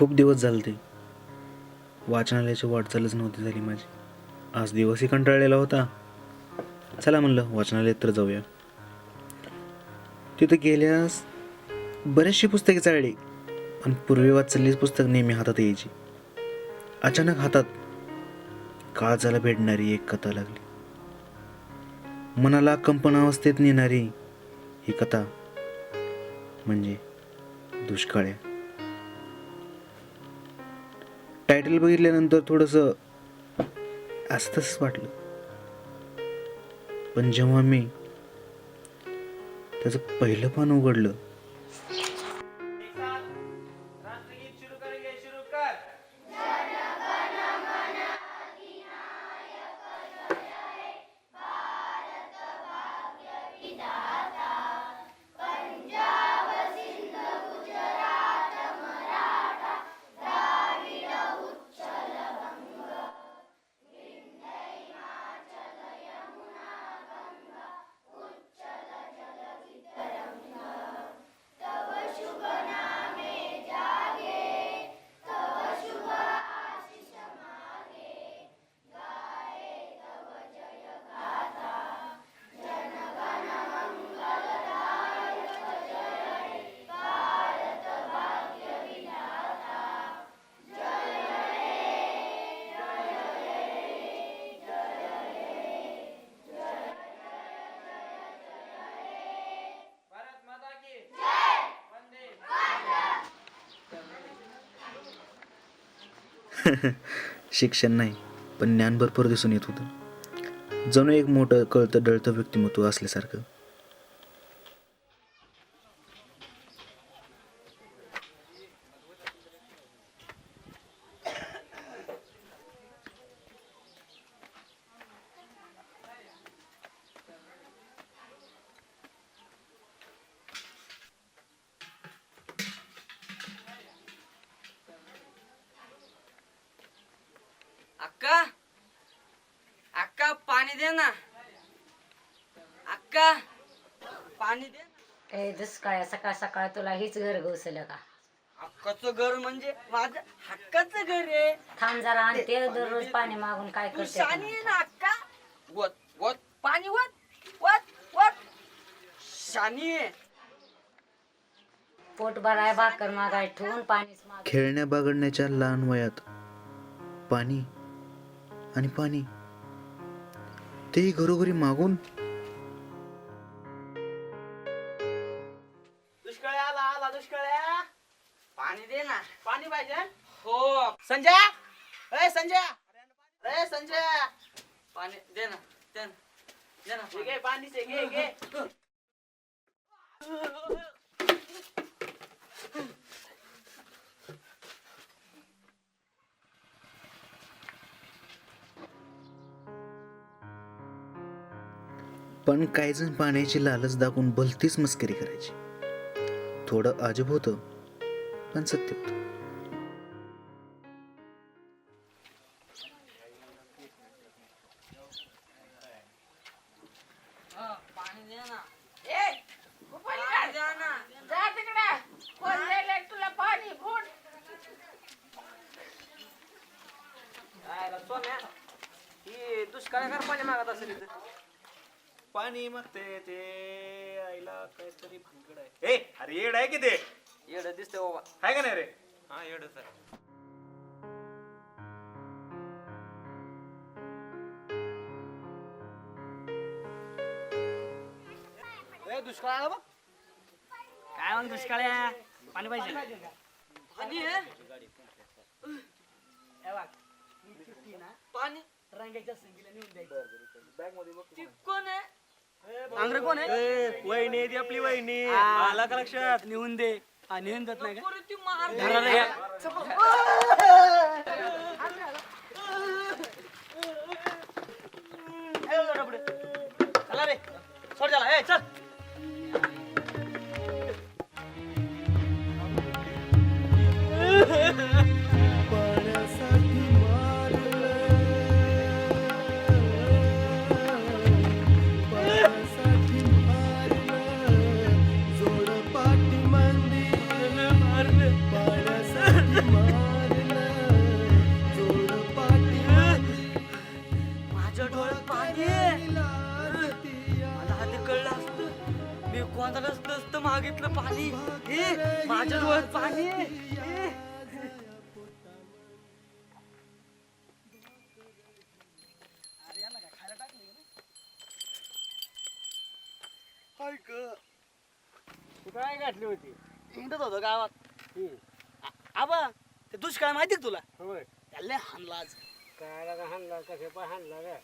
खूप दिवस झाले ते वाचनालयाची वाटचालच नव्हती झाली माझी. आज दिवसही कंटाळलेला होता. चला म्हणलं वाचनालयात तर जाऊया. तिथं गेल्यास बरेचशी पुस्तके चालली आणि पूर्वी वाचलेलीच पुस्तक नेहमी हातात यायची. अचानक हातात काळजाला भेटणारी एक कथा लागली. मनाला कंपनावस्थेत नेणारी ही कथा म्हणजे दुष्काळ्या. टायटल बघितल्यानंतर थोडंसं असं तसंच वाटलं, पण जेव्हा मी त्याचं पहिलं पान उघडलं शिक्षण नाही पण ज्ञान भरपूर दिसून येत होतं. जणू एक मोठं कळतं डळतं व्यक्तिमत्व असल्यासारखं. अक्का अक्का पाणी दे ना. अक्का पाणी दे ना. ए दुष्काळ सकाळ सकाळ तुला हीच घर घुसलं का? हक्काचं घर म्हणजे माझं हक्काचं घर आहे. थांब जरा आणि ते दररोज पाणी मागून काय तू करते? शानी आहे ना अक्का. वत वत पाणी वत वत वत शानी आहे. पोट भराय भाकर मागाय ठेवून पाणीच माग. खेळण्या बागडण्याच्या लहान वयात पाणी आणि पाणी तेही घरोघरी मागून. दुष्काळ्या आला आला दुष्काळ्या. पाणी दे ना. पाणी पाहिजे हो. संजय ए संजय ए संजय पाणी दे ना. दे ना दे ना. घे पाणी घे घे. पण काही जण पाण्याची लालच दाखवून भलतीच मस्करी करायची. थोडं अजब होतं पण सत्य होतं. पाणी दे ना. ए पाणी दे ना. जा तिकडे. कोण द्यायला तुला पाणी फुट. काय सोन्या ही दुष्काळाकार पाणी मागत असेल इथं. पाणी मागते ते आईला काहीतरी भानगड आहे. ए अरे येड आहे की ते? येडं दिसतंय बाबा. आहे का नाही रे? हा येडच आहे. ए दुष्काळ आला बघ. काय मग दुष्काळ्या पाणी पाहिजे. पाणी आहे पाणी रंगाच्या संगीला नेऊन द्यायचं. बॅग मध्ये बघ. ती कोण आहे? नांगर कोण आहे? वहिनी आहे ती आपली वहिनी. हा. आला का लक्षात? नेऊन दे. हा नेऊन देत नाही का? ती मार घराला या. चला रे सोड त्याला. ए चल. पाण्यासाठी कोणालाच नसतं मागितलं पाणी. ए माझ्या डोळ्यात पाणी आहे. ए. अरे यांना काय खायला टाकलं का नाही? हाय ग. तू काय घातली होती हिंडत होतो गावात. आबा ते दुष्काळ माहिती का तुला? होय त्याला हाणला आज. काय लागा हाणला कसे पाय हाणला रे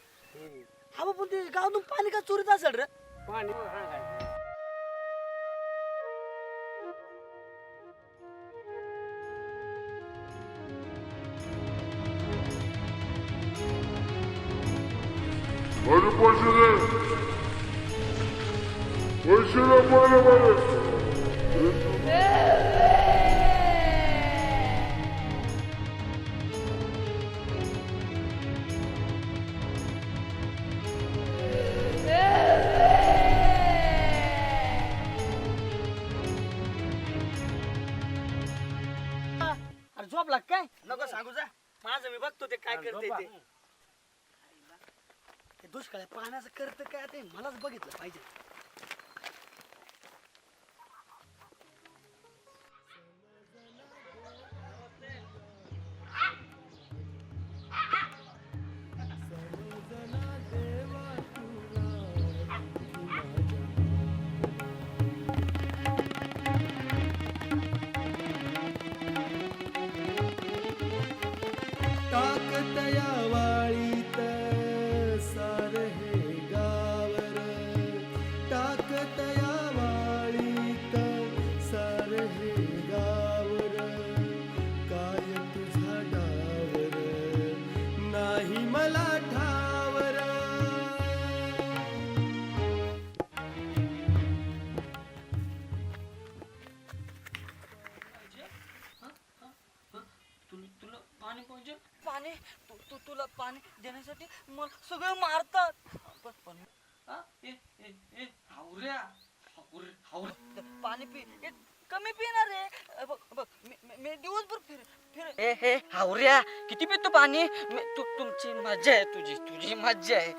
हा पण ते गावातून पाणी का चोरीत असेल रे? पाणी सांगायचं Hadi başını. Başını böyle. अरे झोपला काय? नको सांगू जा. माझं मी बघतो ते काय करते ते. ते दुष्काळ पाण्याचं करतं काय ते मलाच बघितलं पाहिजे. टाकतया वाळीत सार हे गावर टाकतया वाळीत सार हे गावर काय तुझा डावर नाही मला ठावर तुला पाणी पाहिजे? पाणी तुला पाणी देण्यासाठी मला सगळं मारतात. पण पाणी पी. कमी पिणार रे. बघ मी दिवसभर फिर हे हावऱ्या किती पितो पाणी? तुमची मज्जा आहे. तुझी मज्जा आहे.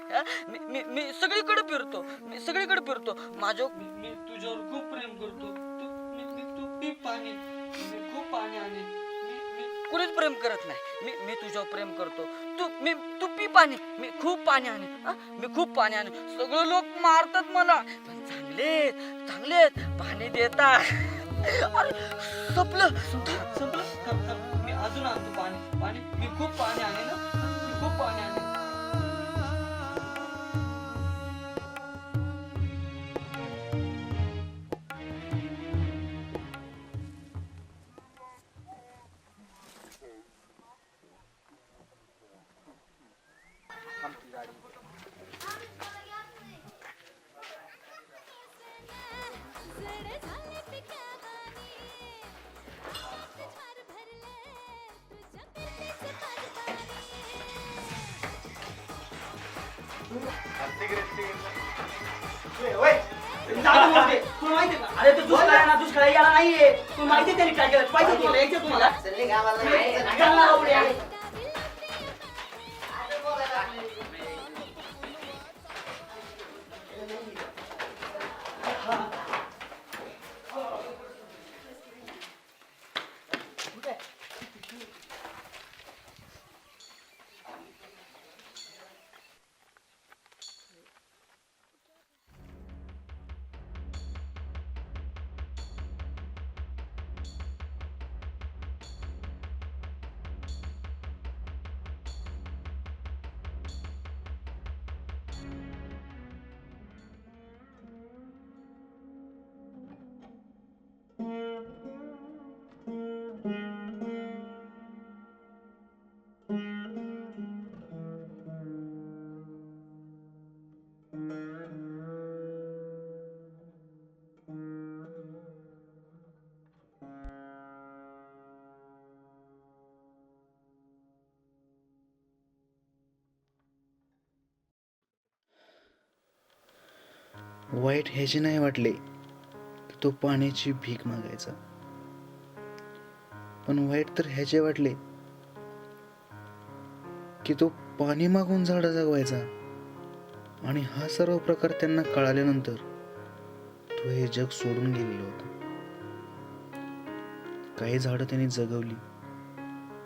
मी सगळीकडे फिरतो. माझ्या मी तुझ्यावर खूप प्रेम करतो. तू पी पाणी. मी खूप पाणी आणि कुणीच प्रेम करत नाही. मी तुझ्यावर प्रेम करतो. तू पी पाणी. मी खूप पाणी आणि सगळे लोक मारतात मला पण चांगलेत पाणी देतात. अरे संपलं. मी अजून आणतो पाणी. मी खूप पाणी आहे ना. मी खूप पाणी आहे. अरे तो दुष्काळ याला नाहीये. तू माहिती त्याने काय केलं पाहिजे तुला. यायचं तुम्हाला वाईट ह्याचे नाही वाटले तर तो पाण्याची भीक मागायचा. पण वाईट तर ह्याचे वाटले की तो पाणी मागून झाडं जगवायचा. आणि हा सर्व प्रकार त्यांना कळाल्यानंतर तो हे जग सोडून गेलेला होता. काही झाडं त्यांनी जगवली,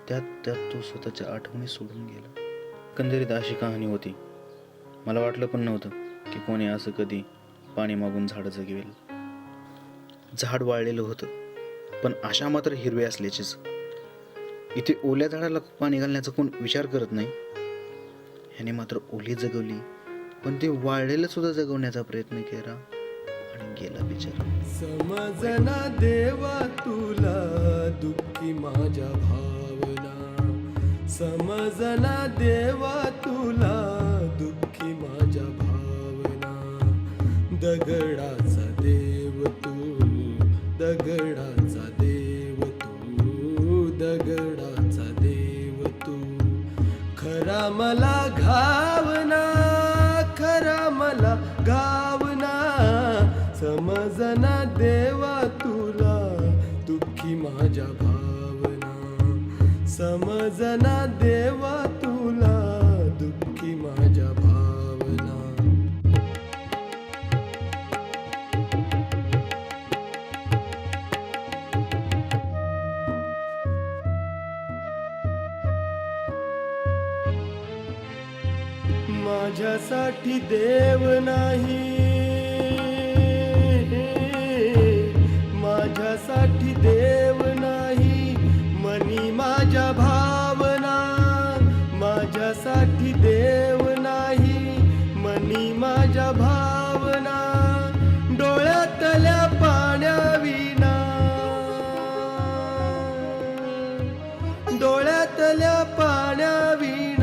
त्यात तो स्वतःच्या आठवणी सोडून गेला. एकंदरीत अशी कहाणी होती. मला वाटलं पण नव्हतं की कोणी असं कधी पाणी मागून झाडं जगवेल. झाड वाळलेलं होतं, पण आशा मात्र हिरवे असल्याचीच. इथे ओल्या झाडाला पाणी घालण्याचा कोण विचार करत नाही. ह्याने मात्र ओली जगवली, पण ते वाळलेलं सुद्धा जगवण्याचा प्रयत्न केला आणि गेला बिचारा. समजना देवा तुला दुःखी माझ्या भावना, समजना देवा तुला दुःखी माझ्या भावना. दगडाचा देव तू, दगडाचा देव तू, दगडाचा देव तू. खरा मला घावना, खरा मला घावना. समजना देवा तुला दुःखी माझ्या भावना, समजना देवा तुला दुःखी माझ्या भावना. माझ्यासाठी देव नाही, माझ्यासाठी देव नाही, मनी माझ्या भावना. माझ्यासाठी देव नाही, मनी माझ्या भावना. डोळ्यातल्या पाण्याविना, डोळ्यातल्या पाण्याविना